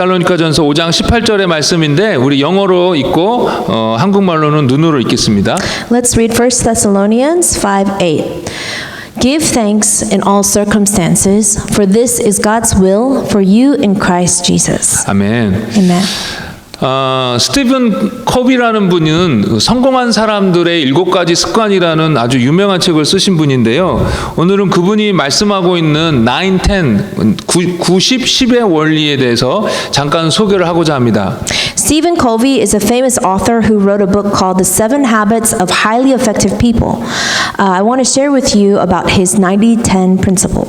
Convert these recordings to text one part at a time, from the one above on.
데살로니가전서 5장 18절의 말씀인데 우리 영어로 읽고 한국말로는 눈으로 읽겠습니다. Let's read 1 Thessalonians 5:8. Give thanks in all circumstances, for this is God's will for you in Christ Jesus. 아멘. Amen. 스티븐 코비라는 분은 성공한 사람들의 7가지 습관이라는 아주 유명한 책을 쓰신 분인데요. 오늘은 그분이 말씀하고 있는 90, 10의 원리에 대해서 잠깐 소개를 하고자 합니다. Stephen Covey is a famous author who wrote a book called The 7 Habits of Highly Effective People. I want to share with you about his 90-10 principle.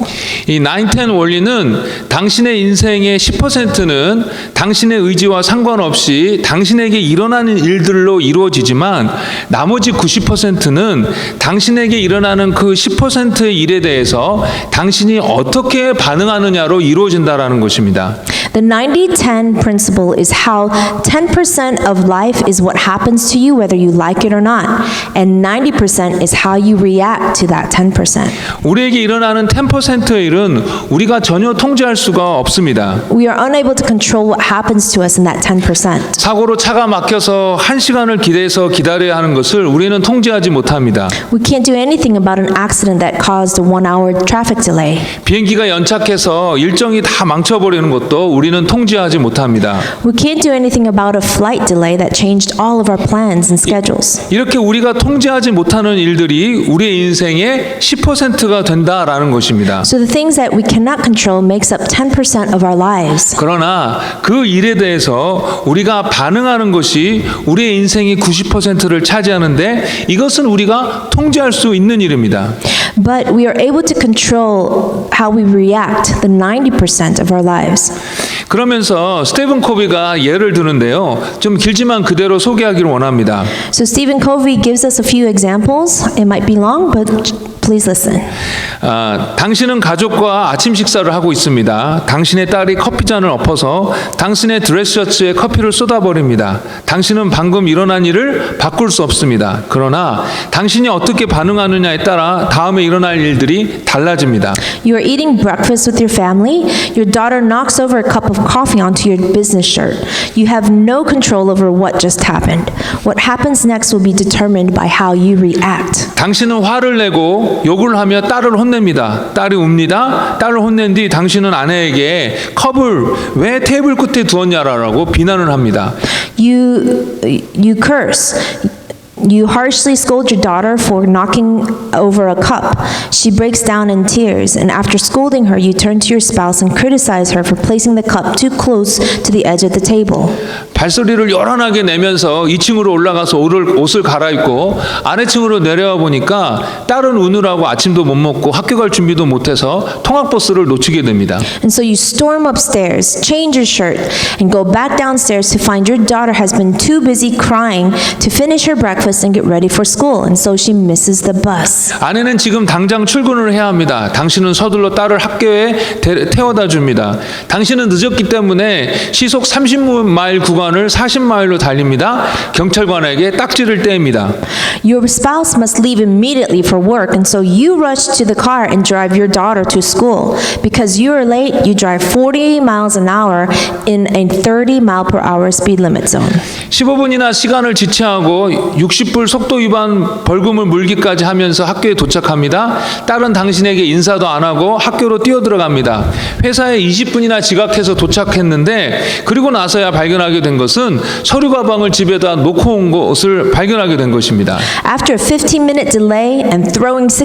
이 9-10 원리는 당신의 인생의 10%는 당신의 의지와 상관없이 당신에게 일어나는 일들로 이루어지지만 나머지 90%는 당신에게 일어나는 그 10%의 일에 대해서 당신이 어떻게 반응하느냐로 이루어진다라는 것입니다. The 90-10 principle is how 10% of life is what happens to you whether you like it or not, and 90% is how you react to that 10%. 우리에게 일어나는 10%의 일은 우리가 전혀 통제할 수가 없습니다. We are unable to control what happens to us in that 10%. 사고로 차가 막혀서 1시간을 기다려야 하는 것을 우리는 통제하지 못합니다. We can't do anything about an accident that caused a 1-hour traffic delay. 비행기가 연착해서 일정이 다 망쳐버리는 것도 우리는 통제하지 못합니다. We can't do anything about a flight delay that changed all of our plans and schedules. 이렇게 우리가 통제하지 못하는 일들이 우리의 인생의 10%가 된다라는 것입니다. So the things that we cannot control makes up 10% of our lives. 그러나 그 일에 대해서 우리가 반응하는 것이 우리의 인생의 90%를 차지하는데 이것은 우리가 통제할 수 있는 일입니다. But we are able to control how we react the 90% of our lives. 그러면서 스티븐 코비가 예를 드는데요. 좀 길지만 그대로 소개하기를 원합니다. So Stephen Covey gives us a few examples. It might be long, but please listen. 당신은 가족과 아침 식사를 하고 있습니다. 당신의 딸이 커피잔을 엎어서 당신의 드레스셔츠에 커피를 쏟아버립니다. 당신은 방금 일어난 일을 바꿀 수 없습니다. 그러나 당신이 어떻게 반응하느냐에 따라 다음에 일어날 일들이 달라집니다. You are eating breakfast with your family. Your daughter knocks over a cup of coffee onto your business shirt. You have no control over what just happened. What happens next will be determined by how you react. 당신은 화를 내고 욕을 하며 딸을 혼냅니다. 딸이 웁니다. 딸을 혼낸 뒤 당신은 아내에게 컵을 왜 테이블 끝에 두었냐라고 비난을 합니다. You curse. You harshly scold your daughter for knocking over a cup. She breaks down in tears, and after scolding her, you turn to your spouse and criticize her for placing the cup too close to the edge of the table. 발소리를 요란하게 내면서 2층으로 올라가서 옷을 갈아입고 아래층으로 내려와 보니까 딸은 우느라고 아침도 못 먹고 학교 갈 준비도 못해서 통학버스를 놓치게 됩니다. And so you storm upstairs, change your shirt, and go back downstairs to find your daughter has been too busy crying to finish her breakfast and get ready for school, and so she misses the bus. 아내는 지금 당장 출근을 해야 합니다. 당신은 서둘러 딸을 학교에 태워다 줍니다. 당신은 늦었기 때문에 시속 30마일 구간을 40마일로 달립니다. 경찰관에게 딱지를 떼입니다. Your spouse must leave immediately for work, and so you rush to the car and drive your daughter to school. Because you are late, you drive 40 miles an hour in a 30-mile-per-hour speed limit zone. 15분이나 시간을 지체하고 60불 속도 위반 벌금을 물기까지 하면서 학교에 도착합니다. 딸은 당신에게 인사도 안 하고 학교로 뛰어들어갑니다. 회사에 20분이나 지각해서 도착했는데 그리고 나서야 발견하게 된 것은 서류 가방을 집에다 놓고 온 것을 발견하게 된 것입니다. After a 15-minute delay and throwing a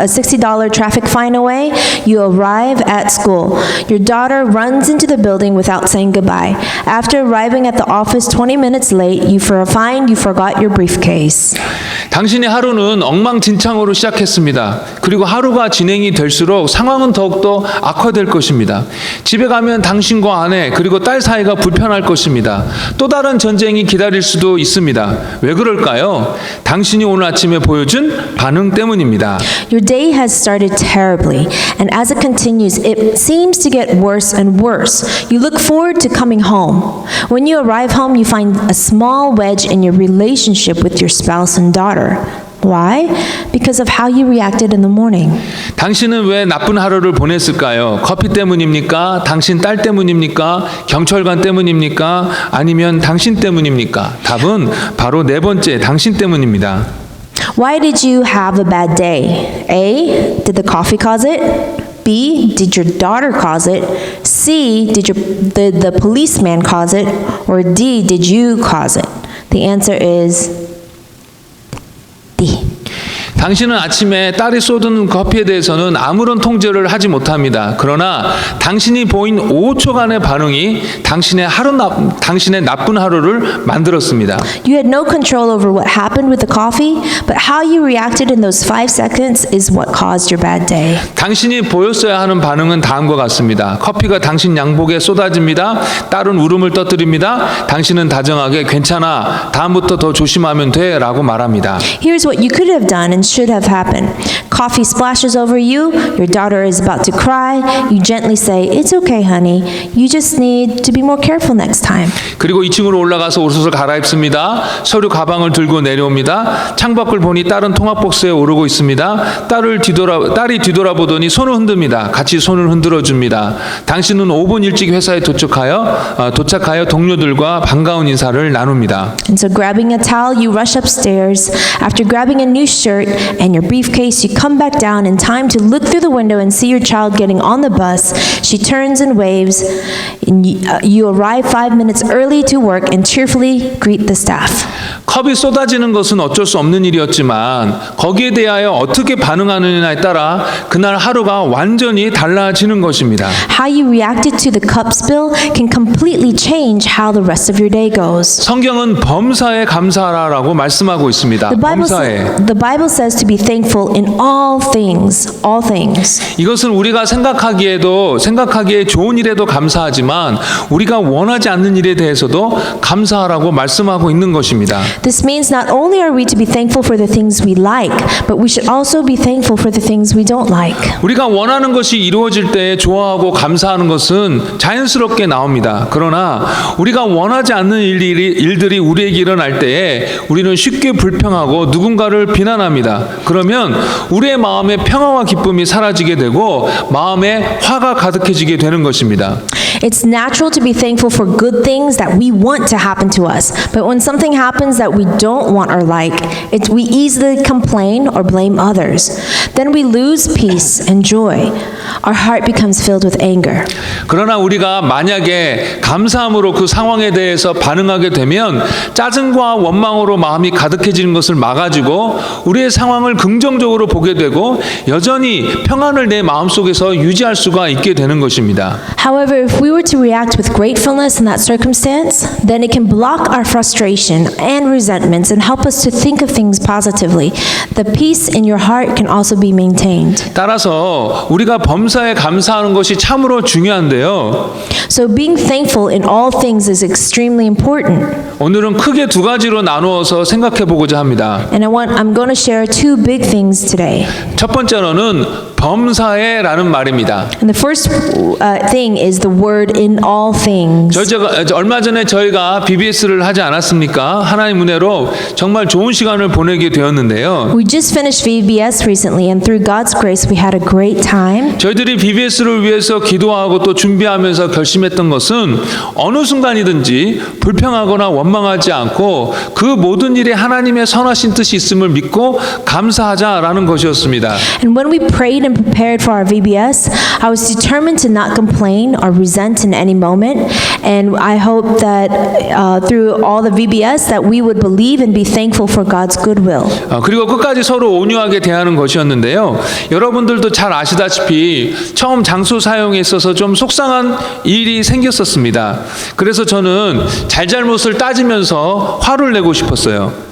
$60 traffic fine away, you arrive at school. Your daughter runs into the building without saying goodbye. After arriving at the office 20 minutes late, you forgot your briefcase. 당신의 하루는 엉망진창으로 시작했습니다. 그리고 하루가 진행이 될수록 상황은 더욱더 악화될 것입니다. 집에 가면 당신과 아내 그리고 딸 사이가 불편할 것입니다. 또 다른 전쟁이 기다릴 수도 있습니다. 왜 그럴까요? 당신이 오늘 아침에 보여준 반응 때문입니다. Your day has started terribly, and as it continues, it seems to get worse and worse. You look forward to coming home. When you arrive home, you find a small wedge in your relationship with your spouse and daughter. Why? Because of how you reacted in the morning. 당신은 왜 나쁜 하루를 보냈을까요? 커피 때문입니까? 당신 딸 때문입니까? 경찰관 때문입니까? 아니면 당신 때문입니까? 답은 바로 네 번째, 당신 때문입니다. Why did you have a bad day? A. Did the coffee cause it? B. Did your daughter cause it? C. Did the policeman cause it? Or D. Did you cause it? The answer is D. 당신은 아침에 딸이 쏟은 커피에 대해서는 아무런 통제를 하지 못합니다. 그러나 당신이 보인 5초간의 반응이 당신의 나쁜 하루를 만들었습니다. You had no control over what happened with the coffee, but how you reacted in those 5 seconds is what caused your bad day. 당신이 보였어야 하는 반응은 다음과 같습니다. 커피가 당신 양복에 쏟아집니다. 딸은 울음을 터뜨립니다. 당신은 다정하게 괜찮아. 다음부터 더 조심하면 돼. 라고 말합니다. Here's what you could have done and should have happened. Coffee splashes over you, your daughter is about to cry, you gently say, "It's okay, honey. You just need to be more careful next time." 그리고 2층으로 올라가서 옷을 갈아입습니다. 서류 가방을 들고 내려옵니다. 창밖을 보니 딸은 통학복스에 오르고 있습니다. 딸이 뒤돌아보더니 손을 흔듭니다. 같이 손을 흔들어 줍니다. 당신은 5분 일찍 회사에 도착하여 동료들과 반가운 인사를 나눕니다. And so grabbing a towel, you rush upstairs. After grabbing a new shirt and your briefcase, you come back down in time to look through the window and see your child getting on the bus. She turns and waves. And you arrive 5 minutes early to work and cheerfully greet the staff. 컵이 쏟아지는 것은 어쩔 수 없는 일이었지만 거기에 대하여 어떻게 반응하느냐에 따라 그날 하루가 완전히 달라지는 것입니다. How you reacted to the cup spill can completely change how the rest of your day goes. 성경은 범사에 감사하라라고 말씀하고 있습니다. 범사에. The Bible says to be thankful in all things, all things. 이것은 우리가 생각하기에 좋은 일에도 감사하지만 우리가 원하지 않는 일에 대해서도 감사하라고 말씀하고 있는 것입니다. This means not only are we to be thankful for the things we like, but we should also be thankful for the things we don't like. 우리가 원하는 것이 이루어질 때 좋아하고 감사하는 것은 자연스럽게 나옵니다. 그러나 우리가 원하지 않는 일들이 우리에게 일어날 때에 우리는 쉽게 불평하고 누군가를 비난합니다. 그러면 우리의 마음에 평화와 기쁨이 사라지게 되고 마음에 화가 가득해지게 되는 것입니다. It's natural to be thankful for good things that we want to happen to us, but when something happens that we don't want or like, we easily complain or blame others. Then we lose peace and joy. Our heart becomes filled with anger. 그러나 우리가 만약에 감사함으로 그 상황에 대해서 반응하게 되면 짜증과 원망으로 마음이 가득해지는 것을 막아주고 우리의 상황을 긍정적으로 보게 되고 여전히 평안을 내 마음속에서 유지할 수가 있게 되는 것입니다. However, if we were to react with gratefulness in that circumstance, then it can block our frustration and resentments and help us to think of things positively. The peace in your heart can also be maintained. 따라서 우리가 범사에 감사하는 것이 참으로 중요한데요. So being thankful in all things is extremely important. 오늘은 크게 두 가지로 나누어서 생각해 보고자 합니다. And I'm going to share 2 big things today. 첫 번째로는 범사에라는 말입니다. And the first thing is the word in all things. 얼마 전에 저희가 BBS를 하지 않았습니까? 하나님 은혜로 정말 좋은 시간을 보내게 되었는데요. We just finished VBS recently, and through God's grace, we had a great time. 저희들이 BBS를 위해서 기도하고 또 준비하면서 결심했던 것은 어느 순간이든지 불평하거나 원망하지 않고 그 모든 일에 하나님의 선하신 뜻이 있음을 믿고 감사하자라는 것이었습니다. And when we prayed and prepared for our VBS, I was determined to not complain or resent in any moment, and I hope that through all the VBS that we would believe and be thankful for God's goodwill. 그리고 끝까지 서로 온유하게 대하는 것이었는데요. 여러분들도 잘 아시다시피 처음 장소 사용에 있어서 좀 속상한 일이 생겼었습니다. 그래서 저는 잘잘못을 따지면서 화를 내고 싶었어요.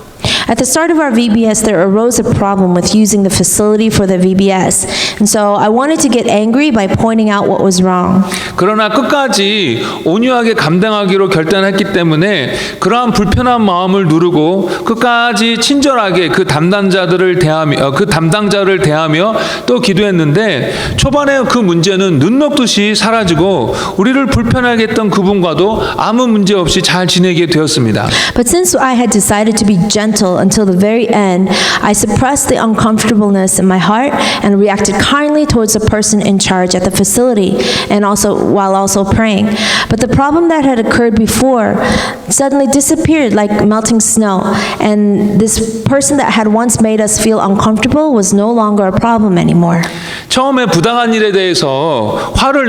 At the start of our VBS, there arose a problem with using the facility for the VBS, and so I wanted to get angry by pointing out what was wrong. 그러나 끝까지 온유하게 감당하기로 결단했기 때문에 그러한 불편한 마음을 누르고 끝까지 친절하게 그 담당자를 대하며 또 기도했는데 초반에 그 문제는 눈 녹듯이 사라지고 우리를 불편하게 했던 그분과도 아무 문제 없이 잘 지내게 되었습니다. But since I had decided to be gentle gentle until the very end. I suppressed the uncomfortableness in my heart and reacted kindly towards the person in charge at the facility, and while also praying. But the problem that had occurred before suddenly disappeared like melting snow, and this person that had once made us feel uncomfortable was no longer a problem anymore. 처음에 부당한 일에 대해서 화를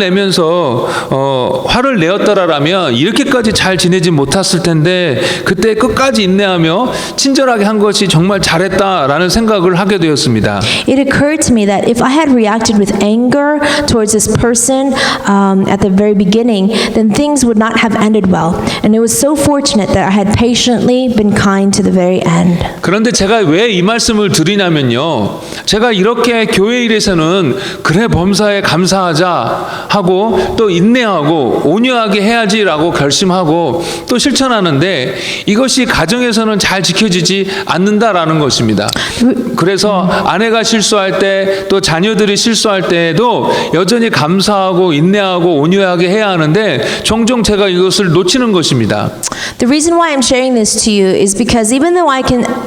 내었더라라면 이렇게까지 잘 지내지 못했을 텐데 그때 끝까지 인내하며 친절하게 한 것이 정말 잘했다라는 생각을 하게 되었습니다. It occurred to me that if I had reacted with anger towards this person at the very beginning, then things would not have ended well. And it was so fortunate that I had patiently been kind to the very end. 그런데 제가 왜 이 말씀을 드리냐면요. 제가 이렇게 교회 일에서는 그래 범사에 감사하자 하고 또 인내하고 온유하게 해야지라고 결심하고 또 실천하는데 이것이 가정에서는 잘 지켜지지 않는다라는 것입니다. 그래서 아내가 실수할 때 또 자녀들이 실수할 때에도 여전히 감사하고 인내하고 온유하게 해야 하는데 종종 제가 이것을 놓치는 것입니다. The reason why I'm sharing this to you is because even though I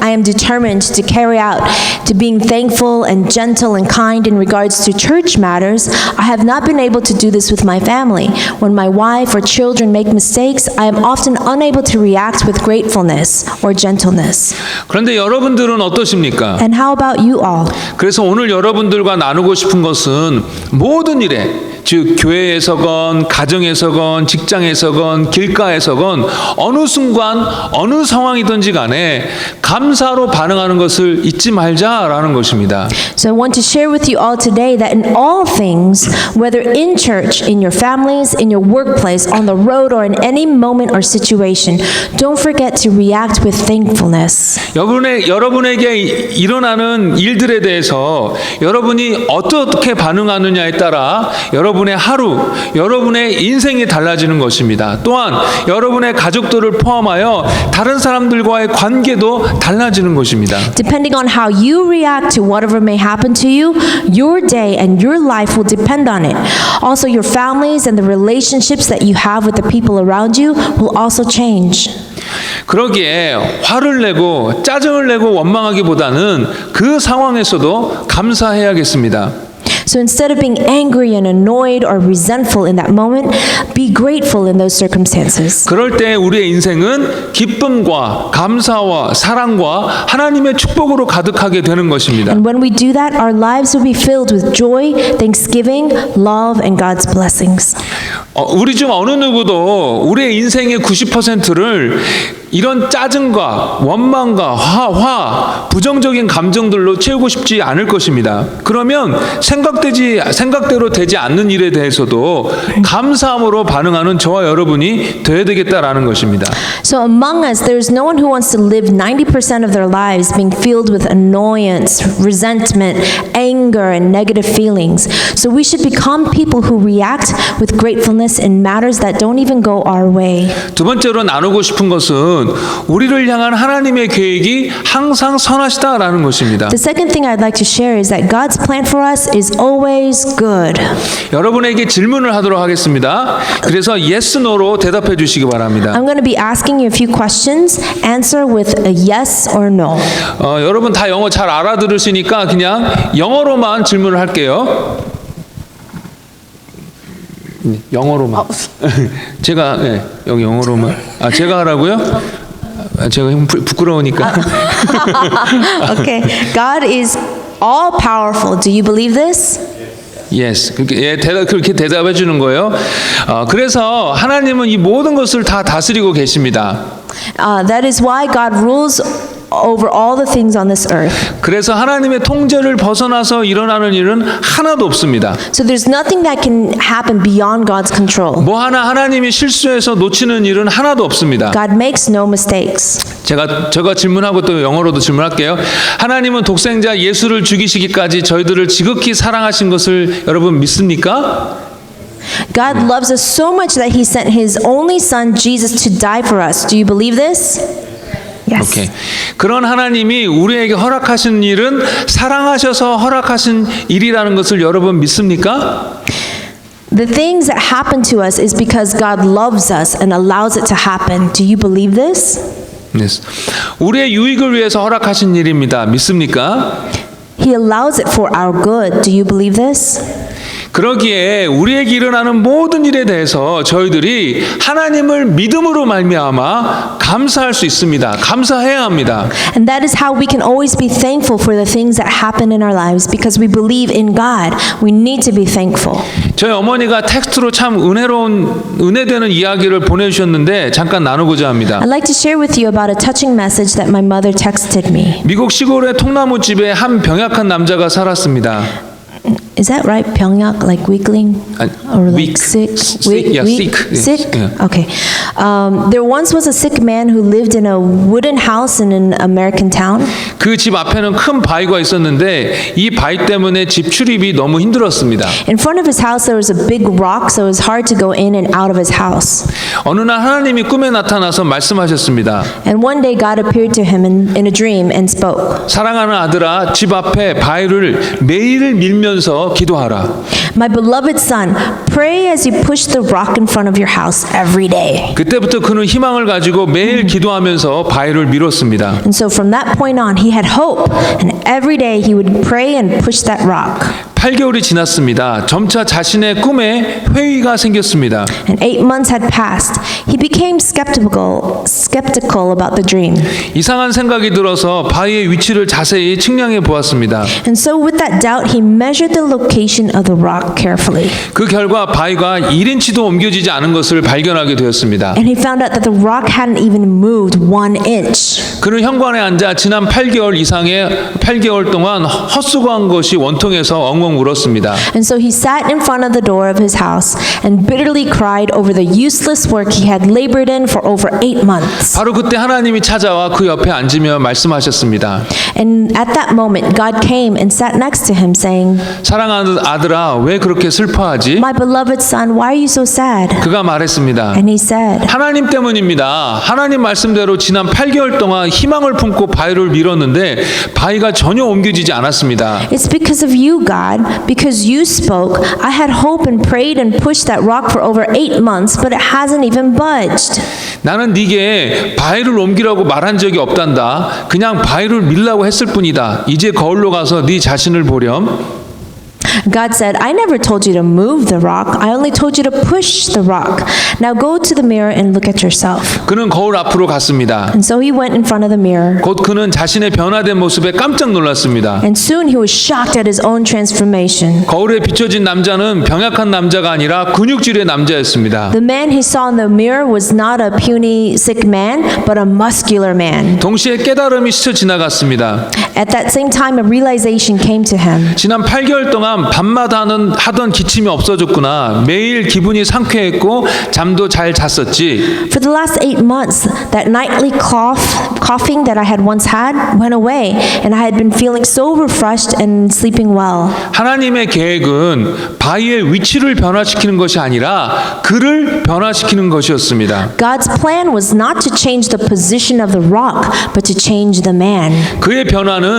am determined to carry out to being thankful and gentle and kind in regards to church matters, I have not been able to do this with my family. When my wife or children make mistakes, I am often unable to react with gratefulness or gentleness. 그런데 여러분들은 어떠십니까? And how about you all? 그래서 오늘 여러분들과 나누고 싶은 것은 모든 일에 즉 교회에서건 가정에서건 직장에서건 길가에서건 어느 순간 어느 상황이든지 간에 감사로 반응하는 것을 잊지 말자라는 것입니다. So I want to share with you all today that in all things, whether in church, in your families, in your workplace, on the road, or in any moment or situation, don't forget to react with thankfulness. 여러분에게 일어나는 일들에 대해서 여러분이 어떻게 반응하느냐에 따라 여러분의 하루, 여러분의 인생이 달라지는 것입니다. 또한 여러분의 가족들을 포함하여 다른 사람들과의 관계도 달라지는 것입니다. Depending on how you react to whatever may happen to you, your day and your life will depend on it. Also, your families and the relationships that you have with the people around you will also change. 그러기에 화를 내고 짜증을 내고 원망하기보다는 그 상황에서도 감사해야겠습니다. So instead of being angry and annoyed or resentful in that moment, be grateful in those circumstances. 그럴 때 우리의 인생은 기쁨과 감사와 사랑과 하나님의 축복으로 가득하게 되는 것입니다. And when we do that, our lives will be filled with joy, thanksgiving, love, and God's blessings. 우리 중 어느 누구도 우리의 인생의 90%를 이런 짜증과 원망과 화, 부정적인 감정들로 채우고 싶지 않을 것입니다. 그러면 생각대로 되지 않는 일에 대해서도 감사함으로 반응하는 저와 여러분이 되어야 되겠다라는 것입니다. So among us, there is no one who wants to live 90% of their lives being filled with annoyance, resentment, anger, and negative feelings. So we should become people who react with gratefulness in matters that don't even go our way. 두 번째로 나누고 싶은 것은 우리를 향한 하나님의 계획이 항상 선하시다라는 것입니다. The second thing I'd like to share is that God's plan for us is always good. 여러분에게 질문을 하도록 하겠습니다. 그래서 yes, no로 대답해 주시기 바랍니다. I'm going to be asking you a few questions. Answer with a yes or no. 여러분 다 영어 잘 알아들으시니까 그냥 영어로만 질문을 할게요. 영어로만. 제가 여기 영어로만. 제가 하라고요? 제가 부끄러우니까. Okay. God is all powerful. Do you believe this? Yes. 그렇게 대답해 주는 거예요. 그래서 하나님은 이 모든 것을 다 다스리고 계십니다. That is why God rules over all the things on this earth. 그래서 하나님의 통제를 벗어나서 일어나는 일은 하나도 없습니다. So there's nothing that can happen beyond God's control. 뭐 하나 하나님이 실수해서 놓치는 일은 하나도 없습니다. God makes no mistakes. 제가 질문하고 또 영어로도 질문할게요. 하나님은 독생자 예수를 죽이시기까지 저희들을 지극히 사랑하신 것을 여러분 믿습니까? God loves us so much that he sent his only son Jesus to die for us. Do you believe this? Yes. 오케이. 그런 하나님이 우리에게 허락하신 일은 사랑하셔서 허락하신 일이라는 것을 여러분 믿습니까? The things that happen to us is because God loves us and allows it to happen. Do you believe this? 우리의 유익을 위해서 허락하신 일입니다. 믿습니까? He allows it for our good. Do you believe this? 그러기에 우리에게 일어나는 모든 일에 대해서 저희들이 하나님을 믿음으로 말미암아 감사할 수 있습니다. 감사해야 합니다. And that is how we can always be thankful for the things that happen in our lives because we believe in God. We need to be thankful. 저희 어머니가 텍스트로 참 은혜되는 이야기를 보내주셨는데 잠깐 나누고자 합니다. I'd like to share with you about a touching message that my mother texted me. 미국 시골의 통나무집에 한 병약한 남자가 살았습니다. Is that right? 병약, like weakling? Or like weak. sick? Sick, yeah, sick. Sick? Yeah. Okay. There once was a sick man who lived in a wooden house in an American town. 그 집 앞에는 큰 바위가 있었는데 이 바위 때문에 집 출입이 너무 힘들었습니다. In front of his house there was a big rock, so it was hard to go in and out of his house. 어느 날 하나님이 꿈에 나타나서 말씀하셨습니다. And one day God appeared to him in a dream and spoke. 사랑하는 아들아, 집 앞에 바위를 매일 밀면서 기도하라. My beloved son, pray as you push the rock in front of your house every day. 그때부터 그는 희망을 가지고 매일 기도하면서 바위를 밀었습니다. And so from that point on, he had hope, and every day he would pray and push that rock. 8개월이 지났습니다. 점차 자신의 꿈에 회의가 생겼습니다. And 8 months had passed. He became skeptical about the dream. 이상한 생각이 들어서 바위의 위치를 자세히 측량해 보았습니다. And so with that doubt, he measured the location of the rock carefully. 그 결과 바위가 1인치도 옮겨지지 않은 것을 발견하게 되었습니다. And he found out that the rock hadn't even moved 1 inch. 그는 현관에 앉아 지난 8개월 동안 헛수고한 것이 원통해서 엉엉 울었습니다. And so he sat in front of the door of his house and bitterly cried over the useless work he had labored in for over 8 months. 바로 그때 하나님이 찾아와 그 옆에 앉으며 말씀하셨습니다. And at that moment, God came and sat next to him, saying, 사랑하는 아들아, 왜 그렇게 슬퍼하지? My beloved son, why are you so sad? 그가 말했습니다. And he said, 하나님 때문입니다. 하나님 말씀대로 지난 8개월 동안 희망을 품고 바위를 밀었는데 바위가 전혀 옮겨지지 않았습니다. It's because of you, God. Because you spoke, I had hope and prayed and pushed that rock for over 8 months, but it hasn't even budged. 나는 네게 바위를 옮기라고 말한 적이 없단다. 그냥 바위를 밀라고 했을 뿐이다. 이제 거울로 가서 네 자신을 보렴. God said, I never told you to move the rock. I only told you to push the rock. Now go to the mirror and look at yourself. 그는 거울 앞으로 갔습니다. And so he went in front of the mirror. 곧 그는 자신의 변화된 모습에 깜짝 놀랐습니다. And soon he was shocked at his own transformation. 거울에 비춰진 남자는 병약한 남자가 아니라 근육질의 남자였습니다. The man he saw in the mirror was not a puny, sick man, but a muscular man. 동시에 깨달음이 스쳐 지나갔습니다. At that same time, a realization came to him. 지난 8개월 동안 밤마다 하던 기침이 없어졌구나. 매일 기분이 상쾌했고 잠도 잘 잤었지. For the last 8 months, that nightly coughing that I had once had went away, and I had been feeling so refreshed and sleeping well. 하나님의 계획은 바위의 위치를 변화시키는 것이 아니라 그를 변화시키는 것이었습니다. God's plan was not to change the position of the rock, but to change the man. 그의 변화는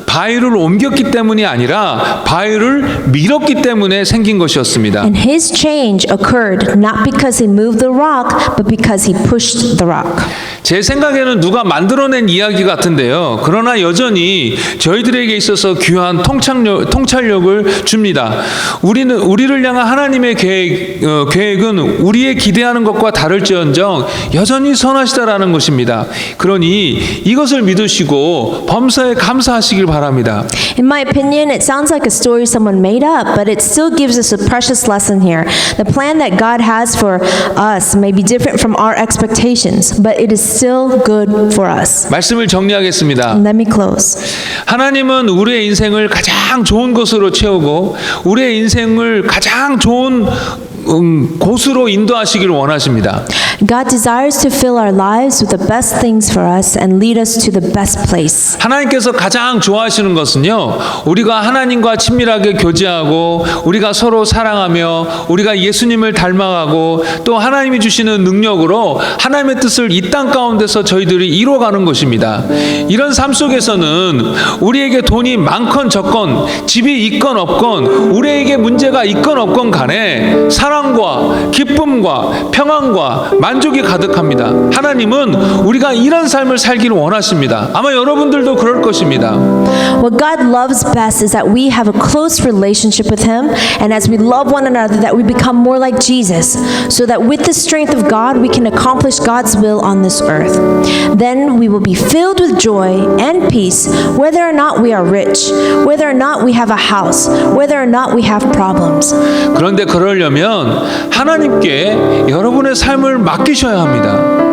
바위를 옮겼기 때문이 아니라 바위를 밀었기 때문에 생긴 것이었습니다. And his change occurred not because he moved the rock, but because he pushed the rock. 제 생각에는 누가 만들어낸 이야기 같은데요. 그러나 여전히 저희들에게 있어서 귀한 통찰력을 줍니다. 우리를 향한 하나님의 계획은 우리의 기대하는 것과 다를지언정 여전히 선하시다라는 것입니다. 그러니 이것을 믿으시고 범사에 감사하시길 바랍니다. In my opinion, it sounds like a story someone made up, but it still gives us a precious lesson here. The plan that God has for us may be different from our expectations, but it is still good for us. 말씀을 정리하겠습니다. Let me close. 하나님은 우리의 인생을 가장 좋은 것으로 채우고 우리의 인생을 가장 좋은 곳으로 인도하시기를 원하십니다. God desires to fill our lives with the best things for us and lead us to the best place. 하나님께서 가장 좋아하시는 것은요, 우리가 하나님과 친밀하게 교제하고 우리가 서로 사랑하며 우리가 예수님을 닮아가고 또 하나님이 주시는 능력으로 하나님의 뜻을 이 땅 가운데서 저희들이 이루어가는 것입니다. 이런 삶 속에서는 우리에게 돈이 많건 적건 집이 있건 없건 우리에게 문제가 있건 없건 간에 사람 사랑과 기쁨과 평안과 만족이 가득합니다. 하나님은 우리가 이런 삶을 살기를 원하십니다. 아마 여러분들도 그럴 것입니다. What God loves best is that we have a close relationship with Him, and as we love one another, that we become more like Jesus, so that with the strength of God, we can accomplish God's will on this earth. Then we will be filled with joy and peace, whether or not we are rich, whether or not we have a house, whether or not we have problems. 그런데 그러려면 하나님께 여러분의 삶을 맡기셔야 합니다.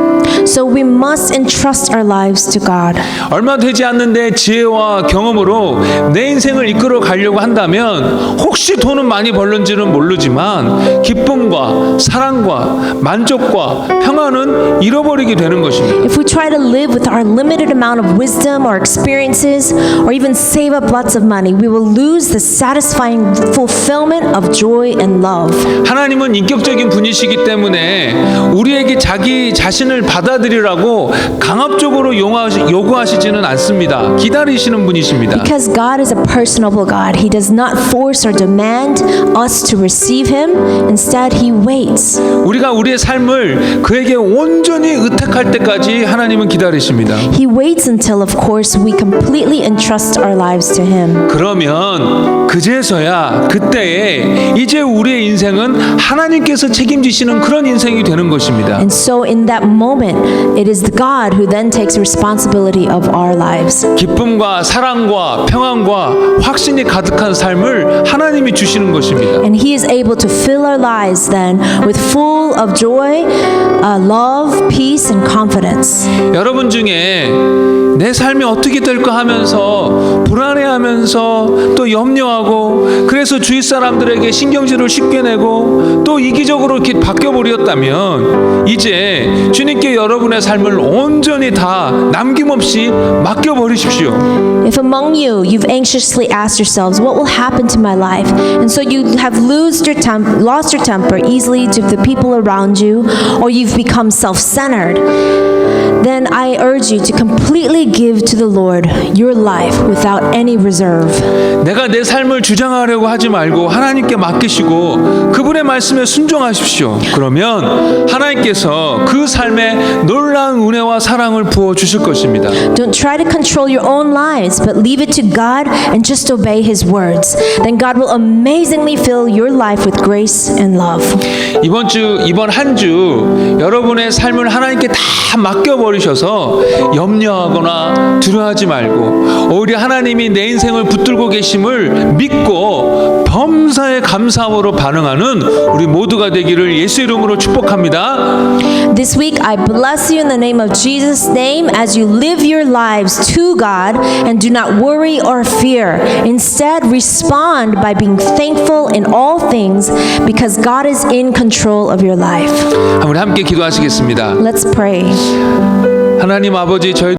So we must entrust our lives to God. 얼마 되지 않는데 지혜와 경험으로 내 인생을 이끌어 가려고 한다면 혹시 돈은 많이 벌는지는 모르지만 기쁨과 사랑과 만족과 평안은 잃어버리게 되는 것입니다. If we try to live with our limited amount of wisdom or experiences, or even save up lots of money, we will lose the satisfying fulfillment of joy and love. 하나님은 인격적인 분이시기 때문에 우리에게 자기 자신을 받아들이라고 강압적으로 요구하시지는 않습니다. 기다리시는 분이십니다. Because God is a personable God, He does not force or demand us to receive Him. Instead, He waits. 우리가 우리의 삶을 그에게 온전히 의탁할 때까지 하나님은 기다리십니다. He waits until, of course, we completely entrust our lives to Him. 그러면 그제서야 그때에 이제 우리의 인생은 하나님께서 책임지시는 그런 인생이 되는 것입니다. And so in that moment, it is God who then takes responsibility of our lives. 기쁨과 사랑과 평안과 확신이 가득한 삶을 하나님이 주시는 것입니다. And He is able to fill our lives then with full of joy, love, peace, and confidence. 여러분 중에 내 삶이 어떻게 될까 하면서 불안해하면서 또 염려하고 그래서 주위 사람들에게 신경질을 쉽게 내고 또 이기적으로 이렇게 바뀌어버렸다면 이제 주님께 여러분의 삶을 온전히 다 남김없이 맡겨버리십시오. If among you, you've anxiously asked yourselves, what will happen to my life? And so you have lost your temper easily to the people around you, or you've become self-centered, then I urge you to completely give to the Lord your life without any reserve. 내가 내 삶을 주장하려고 하지 말고 하나님께 맡기시고 그분의 말씀에 순종하십시오. 그러면 하나님께서 그 삶에 놀라운 은혜와 사랑을 부어 주실 것입니다. Don't try to control your own lives, but leave it to God and just obey His words. Then God will amazingly fill your life with grace and love. 이번 한 주 여러분의 삶을 하나님께 다 맡겨버리셔서 염려하거나 두려워하지 말고 오히려 하나님이 내 인생을 붙들고 계심을 믿고 범사에 감사함으로 반응하는 우리 모두가 되기를 예수 이름으로 축복합니다. This week I bless you in the name of Jesus' name as you live your lives to God and do not worry or fear. Instead, respond by being thankful in all things because God is in control of your life. 우리 함께 기도하시겠습니다. Let's pray. 하나님 아버지 저희